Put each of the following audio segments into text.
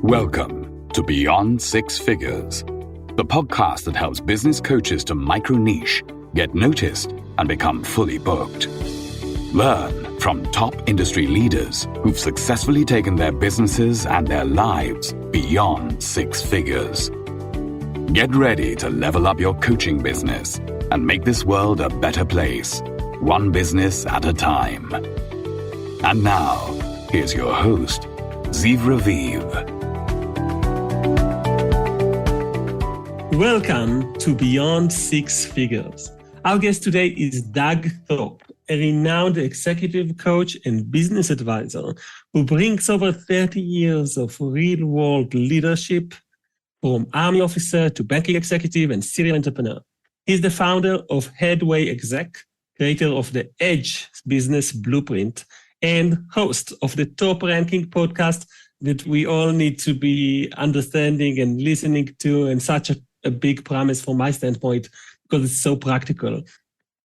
Welcome to Beyond Six Figures, the podcast that helps business coaches to micro-niche, get noticed, and become fully booked. Learn from top industry leaders who've successfully taken their businesses and their lives beyond six figures. Get ready to level up your coaching business and make this world a better place, one business at a time. And now, here's your host, Ziv Raviv. Welcome to Beyond Six Figures. Our guest today is Doug Thorpe, a renowned executive coach and business advisor who brings over 30 years of real-world leadership from army officer to banking executive and serial entrepreneur. He's the founder of Headway Exec, creator of the Edge Business Blueprint, and host of the top-ranking podcast that we all need to be understanding and listening to, and such a big promise from my standpoint, because it's so practical.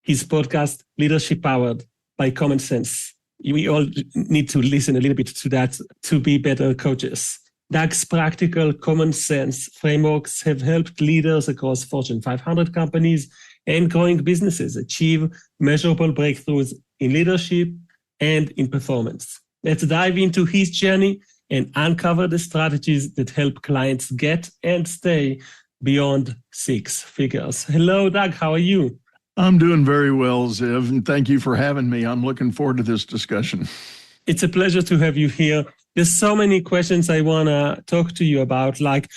His podcast, Leadership Powered by Common Sense. We all need to listen a little bit to that to be better coaches. Doug's practical common sense frameworks have helped leaders across Fortune 500 companies and growing businesses achieve measurable breakthroughs in leadership and in performance. Let's dive into his journey and uncover the strategies that help clients get and stay beyond six figures. Hello, Doug. How are you? I'm doing very well, Ziv, and thank you for having me. I'm looking forward to this discussion. It's a pleasure to have you here. There's so many questions I want to talk to you about, like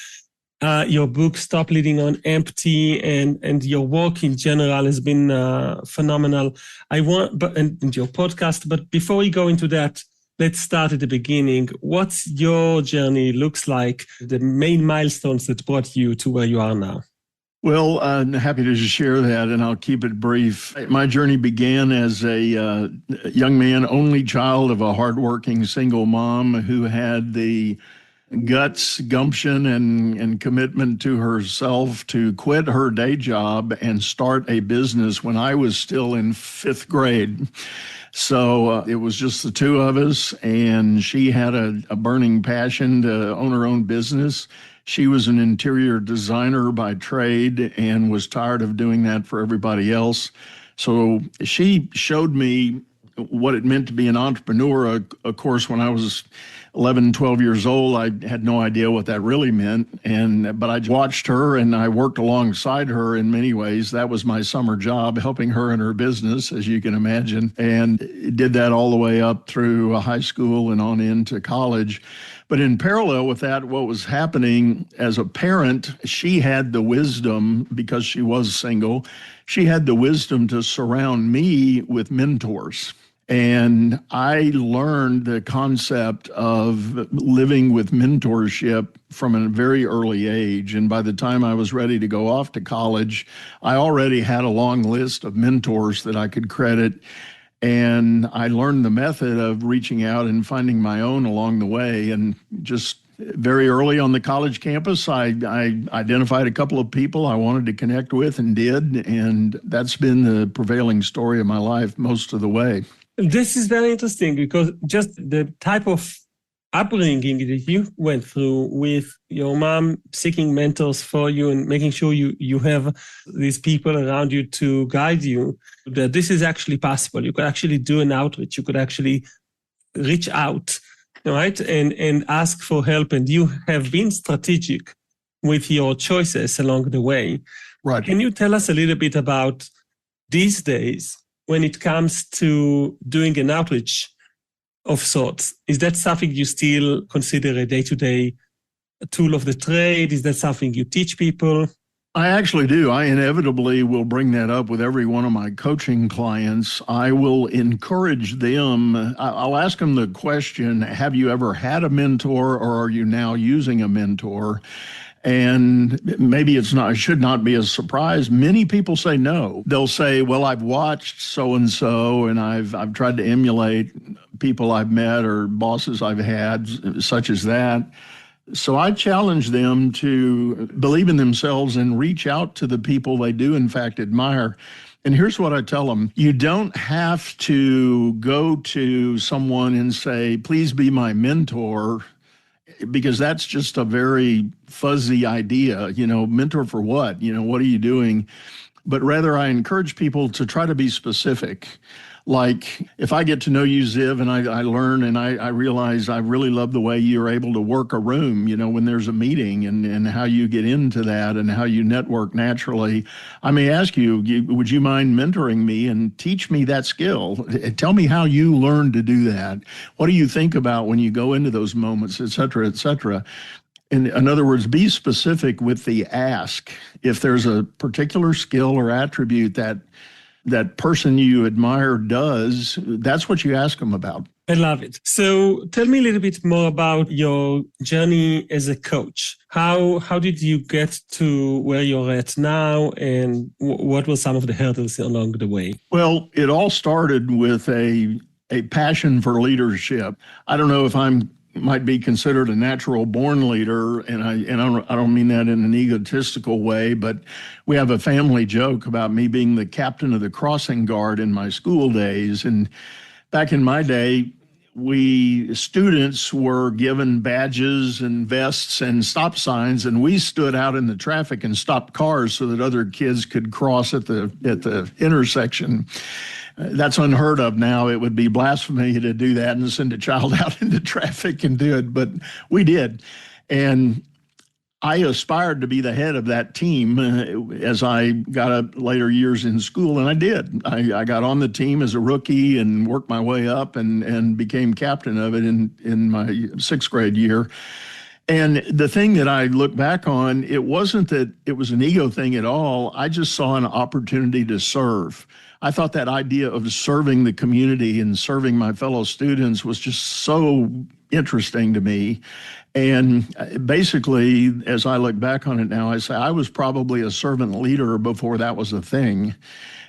your book, Stop Leading on Empty, and your work in general has been phenomenal. And your podcast. But before we go into that, let's start at the beginning. What's your journey looks like, the main milestones that brought you to where you are now? Well, I'm happy to share that, and I'll keep it brief. My journey began as a young man, only child of a hardworking single mom who had the guts, gumption, and commitment to herself to quit her day job and start a business when I was still in fifth grade. So it was just the two of us, and she had a burning passion to own her own business. She was an interior designer by trade and was tired of doing that for everybody else. So she showed me what it meant to be an entrepreneur. Of course, when I was 11, 12 years old, I had no idea what that really meant. But I watched her and I worked alongside her in many ways. That was my summer job, helping her in her business, as you can imagine, and did that all the way up through high school and on into college. But in parallel with that, what was happening as a parent, she had the wisdom, because she was single, she had the wisdom to surround me with mentors. And I learned the concept of living with mentorship from a very early age. And by the time I was ready to go off to college, I already had a long list of mentors that I could credit. And I learned the method of reaching out and finding my own along the way. And just very early on the college campus, I identified a couple of people I wanted to connect with and did. And that's been the prevailing story of my life most of the way. This is very interesting, because just the type of upbringing that you went through with your mom seeking mentors for you and making sure you have these people around you to guide you, that this is actually possible. You could actually do an outreach. You could actually reach out, right, and ask for help. And you have been strategic with your choices along the way. Right. Can you tell us a little bit about these days when it comes to doing an outreach of sorts? Is that something you still consider a day-to-day tool of the trade? Is that something you teach people? I actually do. I inevitably will bring that up with every one of my coaching clients. I will encourage them. I'll ask them the question, have you ever had a mentor, or are you now using a mentor? And maybe it should not be a surprise. Many people say no. They'll say, well, I've watched so-and-so and I've tried to emulate people I've met or bosses I've had, such as that. So I challenge them to believe in themselves and reach out to the people they do, in fact, admire. And here's what I tell them. You don't have to go to someone and say, please be my mentor, because that's just a very fuzzy idea, mentor for what? What are you doing? But rather I encourage people to try to be specific. Like if I get to know you, Ziv, and I learn and I realize I really love the way you're able to work a room, when there's a meeting and how you get into that and how you network naturally. I may ask you, would you mind mentoring me and teach me that skill? Tell me how you learn to do that. What do you think about when you go into those moments, et cetera, et cetera? In other words, be specific with the ask. If there's a particular skill or attribute that person you admire does, that's what you ask them about. I love it. So tell me a little bit more about your journey as a coach. How did you get to where you're at now, and what were some of the hurdles along the way? Well, it all started with a passion for leadership. I don't know if might be considered a natural born leader, and I don't mean that in an egotistical way, but we have a family joke about me being the captain of the crossing guard in my school days. And back in my day, students were given badges and vests and stop signs, and we stood out in the traffic and stopped cars so that other kids could cross at the intersection. That's unheard of now. It would be blasphemy to do that and send a child out into traffic and do it, but we did. And I aspired to be the head of that team as I got up later years in school, and I did. I got on the team as a rookie and worked my way up and became captain of it in my sixth grade year. And the thing that I look back on, it wasn't that it was an ego thing at all. I just saw an opportunity to serve. I thought that idea of serving the community and serving my fellow students was just so interesting to me. And basically, as I look back on it now, I say I was probably a servant leader before that was a thing.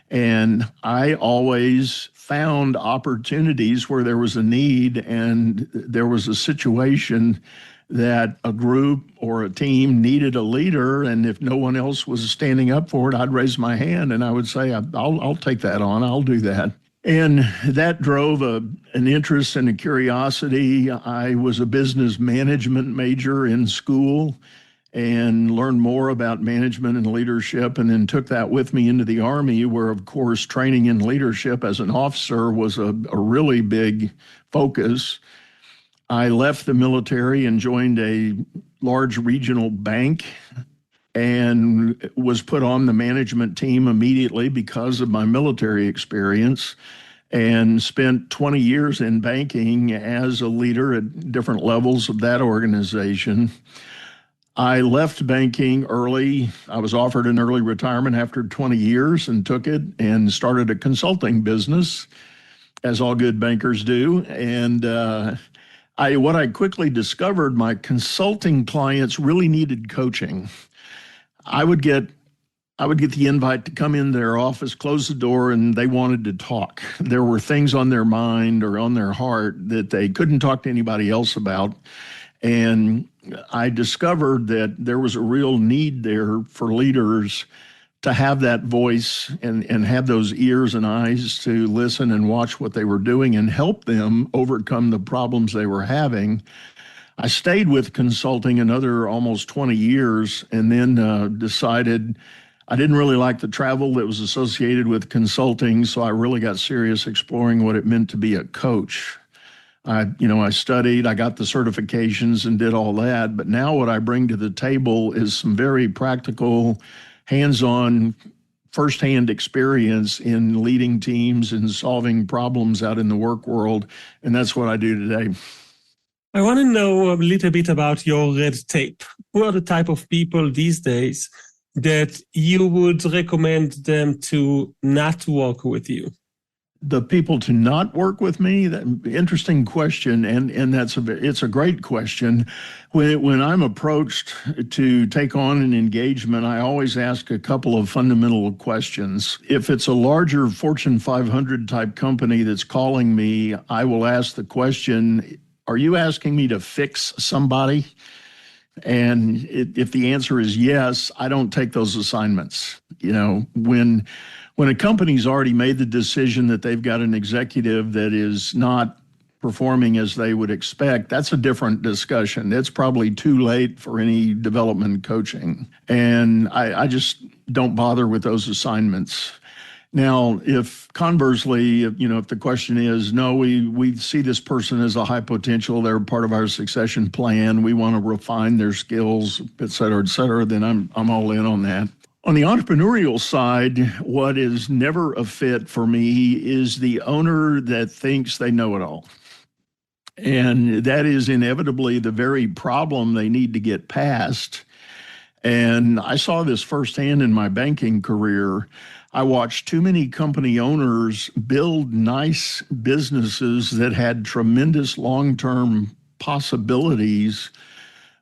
And I always found opportunities where there was a need and there was a situation that a group or a team needed a leader, and if no one else was standing up for it, I'd raise my hand and I would say, I'll take that on, I'll do that. And that drove an interest and a curiosity. I was a business management major in school and learned more about management and leadership, and then took that with me into the Army, where, of course, training in leadership as an officer was a really big focus. I left the military and joined a large regional bank and was put on the management team immediately because of my military experience, and spent 20 years in banking as a leader at different levels of that organization. I left banking early. I was offered an early retirement after 20 years and took it and started a consulting business, as all good bankers do. And what I quickly discovered, my consulting clients really needed coaching. I would get the invite to come in their office, close the door, and they wanted to talk. There were things on their mind or on their heart that they couldn't talk to anybody else about. And I discovered that there was a real need there for leaders to have that voice and have those ears and eyes to listen and watch what they were doing and help them overcome the problems they were having. I stayed with consulting another almost 20 years and then decided I didn't really like the travel that was associated with consulting, so I really got serious exploring what it meant to be a coach. I studied, I got the certifications and did all that, but now what I bring to the table is some very practical, hands-on, firsthand experience in leading teams and solving problems out in the work world, and that's what I do today. I want to know a little bit about your red tape. Who are the type of people these days that you would recommend them to not work with you? The people to not work with me? Interesting question, and it's a great question. When I'm approached to take on an engagement, I always ask a couple of fundamental questions. If it's a larger Fortune 500 type company that's calling me, I will ask the question, are you asking me to fix somebody? And if the answer is yes, I don't take those assignments. When a company's already made the decision that they've got an executive that is not performing as they would expect, that's a different discussion. It's probably too late for any development coaching. And I just don't bother with those assignments. Now, if conversely, if the question is, no, we see this person as a high potential, they're part of our succession plan, we want to refine their skills, et cetera, then I'm all in on that. On the entrepreneurial side, what is never a fit for me is the owner that thinks they know it all. And that is inevitably the very problem they need to get past. And I saw this firsthand in my banking career. I watched too many company owners build nice businesses that had tremendous long-term possibilities,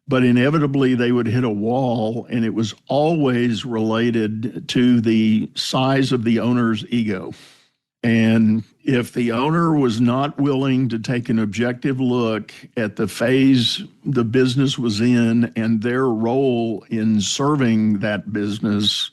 but inevitably they would hit a wall, and it was always related to the size of the owner's ego. And if the owner was not willing to take an objective look at the phase the business was in and their role in serving that business,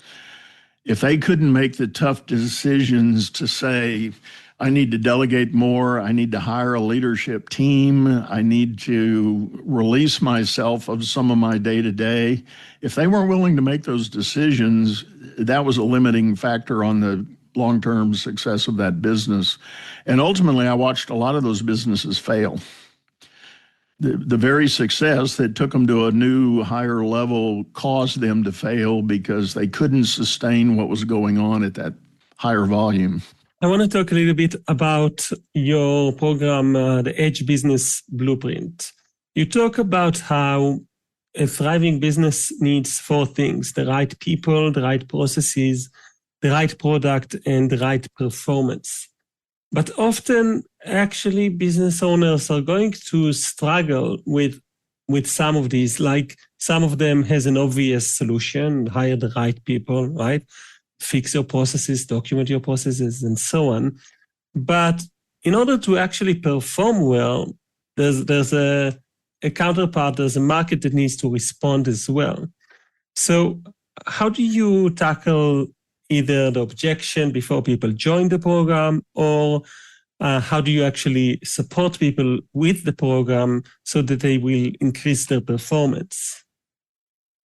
if they couldn't make the tough decisions to say, I need to delegate more, I need to hire a leadership team, I need to release myself of some of my day-to-day, if they weren't willing to make those decisions, that was a limiting factor on the long-term success of that business. And ultimately, I watched a lot of those businesses fail. The very success that took them to a new higher level caused them to fail because they couldn't sustain what was going on at that higher volume. I want to talk a little bit about your program, the Edge Business Blueprint. You talk about how a thriving business needs 4 things: the right people, the right processes, the right product, and the right performance. But often, actually, business owners are going to struggle with some of these. Like, some of them has an obvious solution: hire the right people, right? Fix your processes, document your processes, and so on. But in order to actually perform well, there's a counterpart, there's a market that needs to respond as well. So how do you tackle either the objection before people join the program, or how do you actually support people with the program so that they will increase their performance?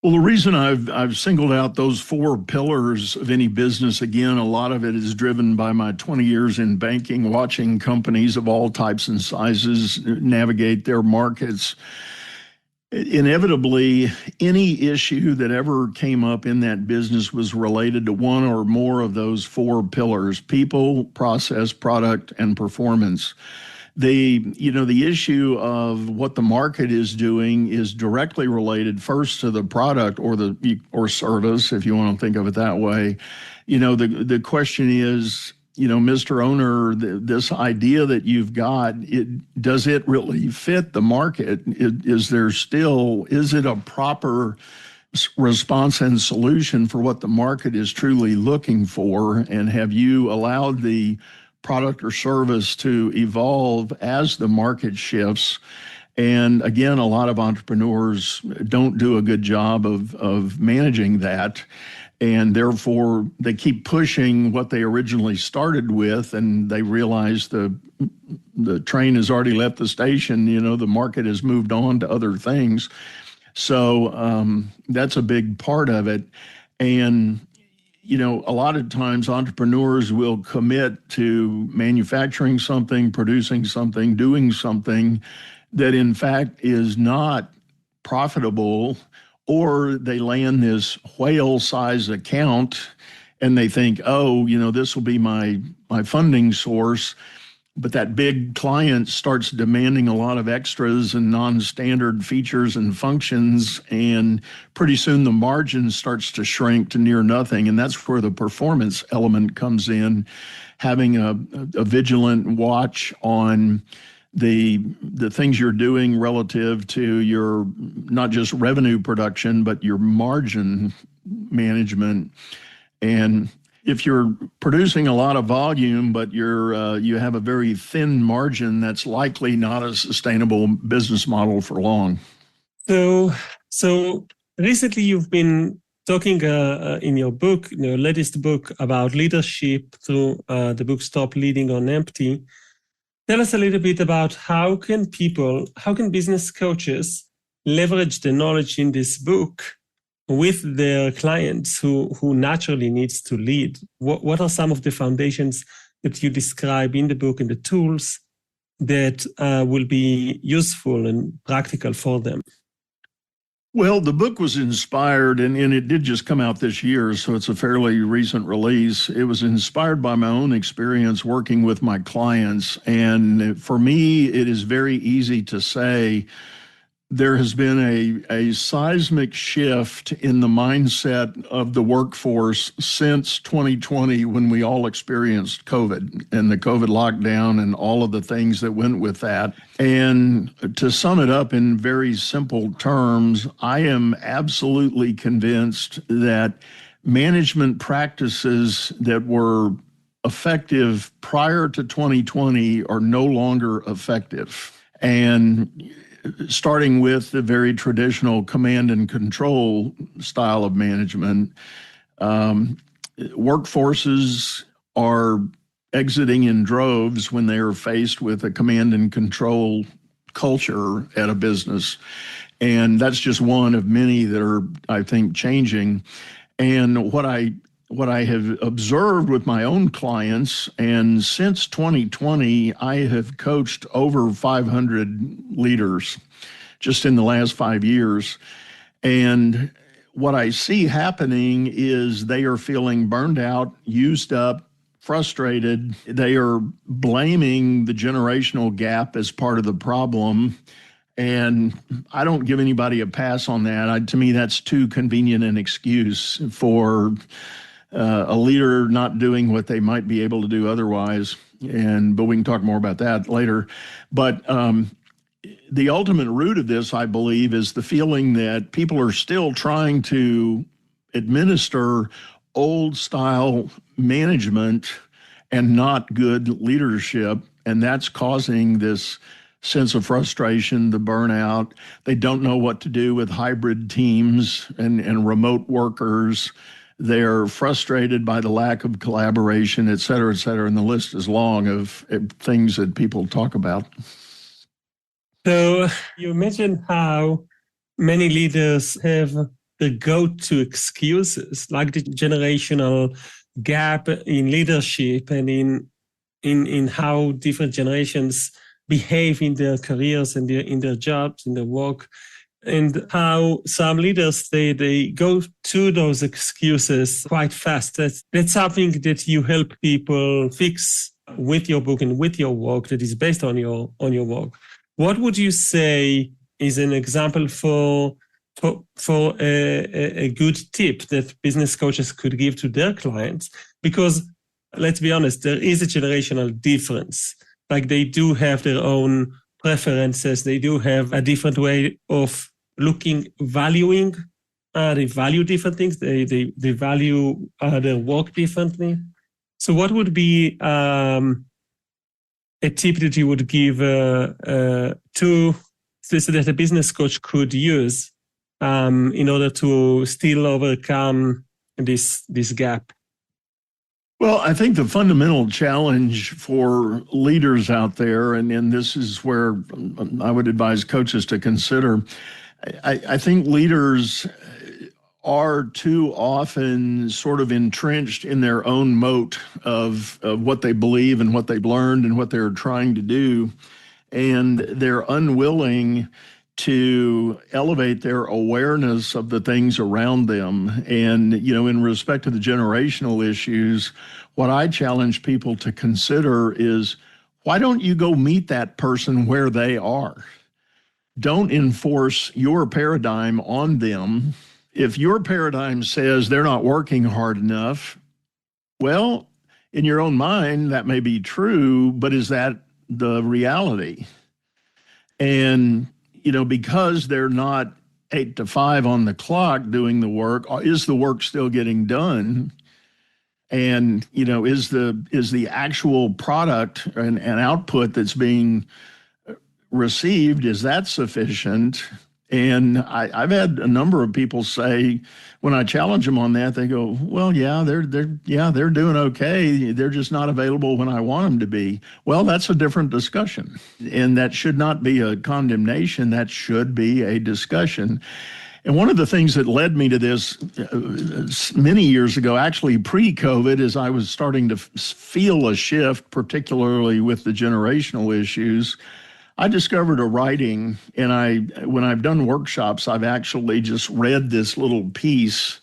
Well, the reason I've singled out those 4 pillars of any business, again, a lot of it is driven by my 20 years in banking, watching companies of all types and sizes navigate their markets. Inevitably, any issue that ever came up in that business was related to one or more of those 4 pillars: people, process, product, and performance. The issue of what the market is doing is directly related first to the product or service, if you want to think of it that way. The question is, Mr. Owner, this idea that you've got, does it really fit the market? Is it a proper response and solution for what the market is truly looking for? And have you allowed the product or service to evolve as the market shifts? And again, a lot of entrepreneurs don't do a good job of managing that. And therefore, they keep pushing what they originally started with, and they realize the train has already left the station. The market has moved on to other things. So that's a big part of it. And, a lot of times entrepreneurs will commit to manufacturing something, producing something, doing something that in fact is not profitable, or they land this whale-size account and they think, this will be my funding source. But that big client starts demanding a lot of extras and non-standard features and functions, and pretty soon the margin starts to shrink to near nothing. And that's where the performance element comes in, having a vigilant watch on the things you're doing relative to your not just revenue production, but your margin management. And if you're producing a lot of volume, but you have a very thin margin, that's likely not a sustainable business model for long. So recently you've been talking in your book, your latest book, about leadership through the book Stop Leading on Empty. Tell us a little bit about how can business coaches leverage the knowledge in this book with their clients who naturally needs to lead? What are some of the foundations that you describe in the book and the tools that will be useful and practical for them? Well, the book was inspired, and it did just come out this year, so it's a fairly recent release. It was inspired by my own experience working with my clients. And for me, it is very easy to say there has been a seismic shift in the mindset of the workforce since 2020, when we all experienced COVID and the COVID lockdown and all of the things that went with that. And to sum it up in very simple terms, I am absolutely convinced that management practices that were effective prior to 2020 are no longer effective. And starting with the very traditional command and control style of management, workforces are exiting in droves when they are faced with a command and control culture at a business. And that's just one of many that are, I think, changing. And what I have observed with my own clients, and since 2020, I have coached over 500 leaders just in the last 5 years. And what I see happening is they are feeling burned out, used up, frustrated. They are blaming the generational gap as part of the problem. And I don't give anybody a pass on that. To me, that's too convenient an excuse for a leader not doing what they might be able to do otherwise. But we can talk more about that later. But the ultimate root of this, I believe, is the feeling that people are still trying to administer old style management and not good leadership. And that's causing this sense of frustration, the burnout. They don't know what to do with hybrid teams and remote workers. They're frustrated by the lack of collaboration, et cetera, and the list is long of things that people talk about. So you mentioned how many leaders have the go-to excuses, like the generational gap in leadership and in how different generations behave in their careers and in their jobs, in their work. And how some leaders, they go to those excuses quite fast. That's something that you help people fix with your book and with your work that is based on your work. What would you say is an example for a good tip that business coaches could give to their clients? Because let's be honest, there is a generational difference. Like they do have their own preferences. They do have a different way of valuing. They value different things. They value their work differently. So what would be a tip that you would give so that a business coach could use in order to still overcome this gap? Well, I think the fundamental challenge for leaders out there, and this is where I would advise coaches to consider, I think leaders are too often sort of entrenched in their own moat of what they believe and what they've learned and what they're trying to do. And they're unwilling to elevate their awareness of the things around them. And, in respect to the generational issues, what I challenge people to consider is, why don't you go meet that person where they are? Don't enforce your paradigm on them. If your paradigm says they're not working hard enough, well, in your own mind, that may be true, but is that the reality? And, because they're not 8 to 5 on the clock doing the work, is the work still getting done? And, is the actual product and output that's being received, is that sufficient? And I've had a number of people say, when I challenge them on that, they go, "Well, yeah, they're doing okay. They're just not available when I want them to be." Well, that's a different discussion, and that should not be a condemnation. That should be a discussion. And one of the things that led me to this many years ago, actually pre-COVID, is I was starting to feel a shift, particularly with the generational issues. I discovered a writing, and when I've done workshops, I've actually just read this little piece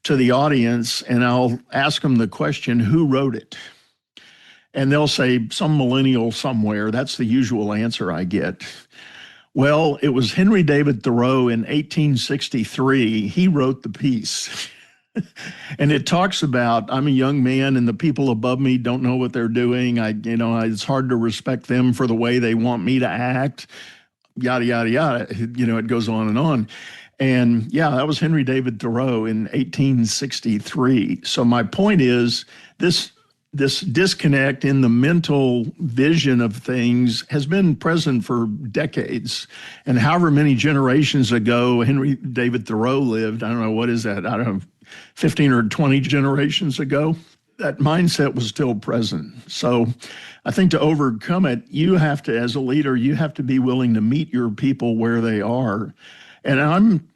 to the audience, and I'll ask them the question, who wrote it? And they'll say, some millennial somewhere. That's the usual answer I get. Well, it was Henry David Thoreau in 1863. He wrote the piece. And it talks about, I'm a young man and the people above me don't know what they're doing. It's hard to respect them for the way they want me to act, yada, yada, yada. It goes on and on. And yeah, that was Henry David Thoreau in 1863. So my point is this disconnect in the mental vision of things has been present for decades. And however many generations ago Henry David Thoreau lived, I don't know, what is that? I don't know, 15 or 20 generations ago, that mindset was still present. So I think to overcome it, you have to, as a leader, you have to be willing to meet your people where they are. And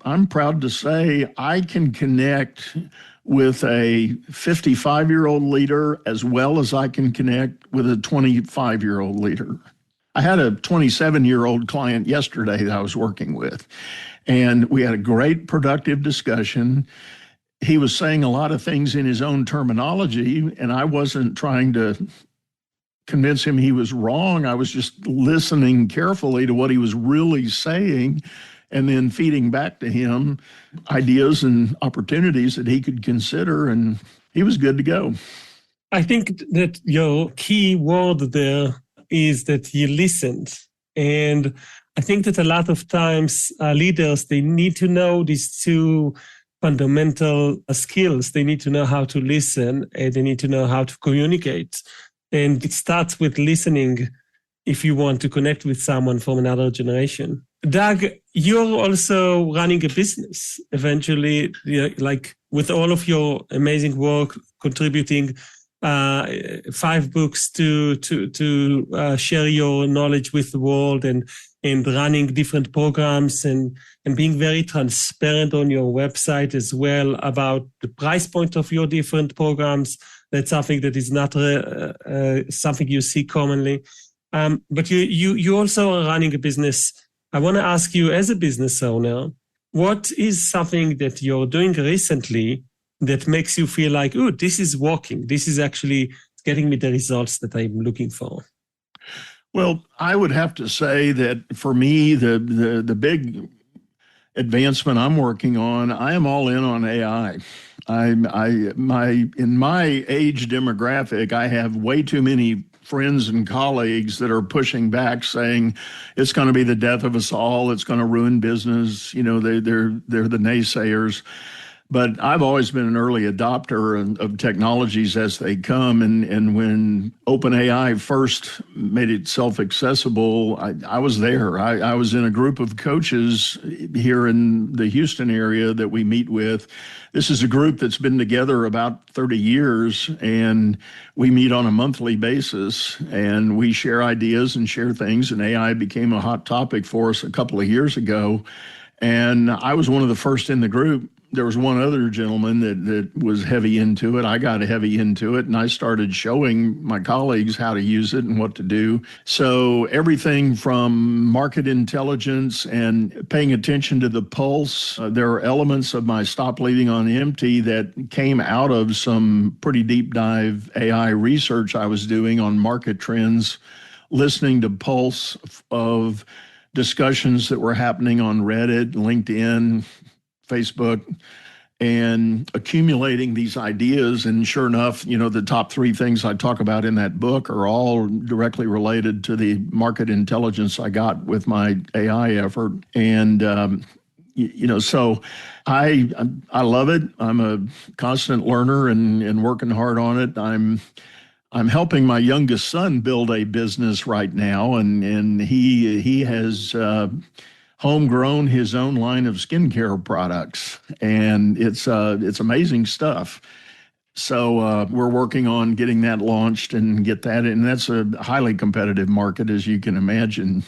I'm proud to say I can connect with a 55-year-old leader as well as I can connect with a 25-year-old leader. I had a 27-year-old client yesterday that I was working with, and we had a great productive discussion. He was saying a lot of things in his own terminology, and I wasn't trying to convince him he was wrong. I was just listening carefully to what he was really saying, and then feeding back to him ideas and opportunities that he could consider, and he was good to go. I think that your key word there is that you listened. And I think that a lot of times leaders, they need to know these two fundamental skills. They need to know how to listen, and they need to know how to communicate. And it starts with listening if you want to connect with someone from another generation. Doug, you're also running a business eventually, like with all of your amazing work, contributing 5 books to share your knowledge with the world, and running different programs, and being very transparent on your website as well about the price point of your different programs. That's something that is not something you see commonly. But you also are running a business. I want to ask you, as a business owner, what is something that you're doing recently that makes you feel like, oh, this is working. This is actually getting me the results that I'm looking for? Well, I would have to say that for me, the big advancement I'm working on, I am all in on AI. In my age demographic, I have way too many friends and colleagues that are pushing back, saying it's going to be the death of us all. It's going to ruin business. They're the naysayers. But I've always been an early adopter of technologies as they come. And when OpenAI first made itself accessible, I was there. I was in a group of coaches here in the Houston area that we meet with. This is a group that's been together about 30 years, and we meet on a monthly basis, and we share ideas and share things. And AI became a hot topic for us a couple of years ago. And I was one of the first in the group. There was one other gentleman that was heavy into it. I got heavy into it, and I started showing my colleagues how to use it and what to do. So everything from market intelligence and paying attention to the pulse, there are elements of my Stop Leading on Empty that came out of some pretty deep dive AI research I was doing on market trends, listening to pulse of discussions that were happening on Reddit, LinkedIn, Facebook, and accumulating these ideas. And sure enough, the top 3 things I talk about in that book are all directly related to the market intelligence I got with my AI effort. And, so I love it. I'm a constant learner and working hard on it. I'm helping my youngest son build a business right now, and he has homegrown his own line of skincare products, and it's amazing stuff. So we're working on getting that launched and get that, and that's a highly competitive market, as you can imagine,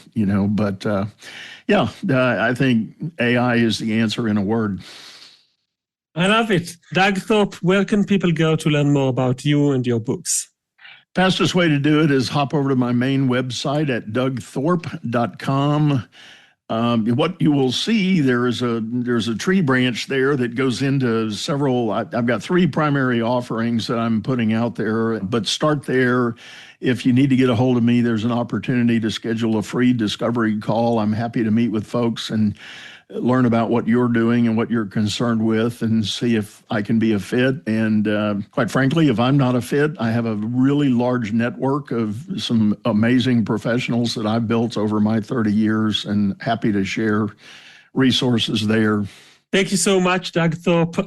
but I think AI is the answer in a word. I love it. Doug Thorpe, where can people go to learn more about you and your books? Fastest way to do it is hop over to my main website at dougthorpe.com. What you will see, there's a tree branch there that goes into several. I've got 3 primary offerings that I'm putting out there, but start there. If you need to get a hold of me, there's an opportunity to schedule a free discovery call. I'm happy to meet with folks and learn about what you're doing and what you're concerned with and see if I can be a fit. And quite frankly, if I'm not a fit, I have a really large network of some amazing professionals that I've built over my 30 years, and happy to share resources there. Thank you so much, Doug Thorpe.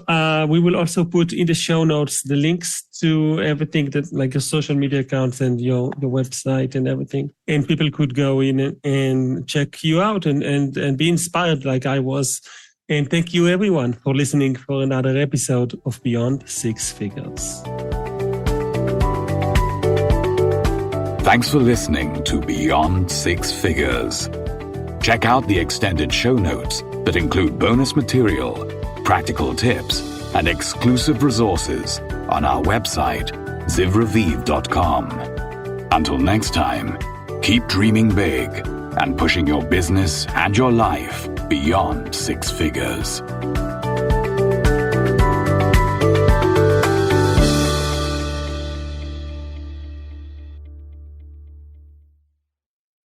We will also put in the show notes the links to everything that, like your social media accounts and your website and everything. And people could go in and check you out and be inspired like I was. And thank you everyone for listening for another episode of Beyond Six Figures. Thanks for listening to Beyond Six Figures. Check out the extended show notes that include bonus material, practical tips, and exclusive resources on our website, zivraviv.com. Until next time, keep dreaming big and pushing your business and your life beyond 6 figures.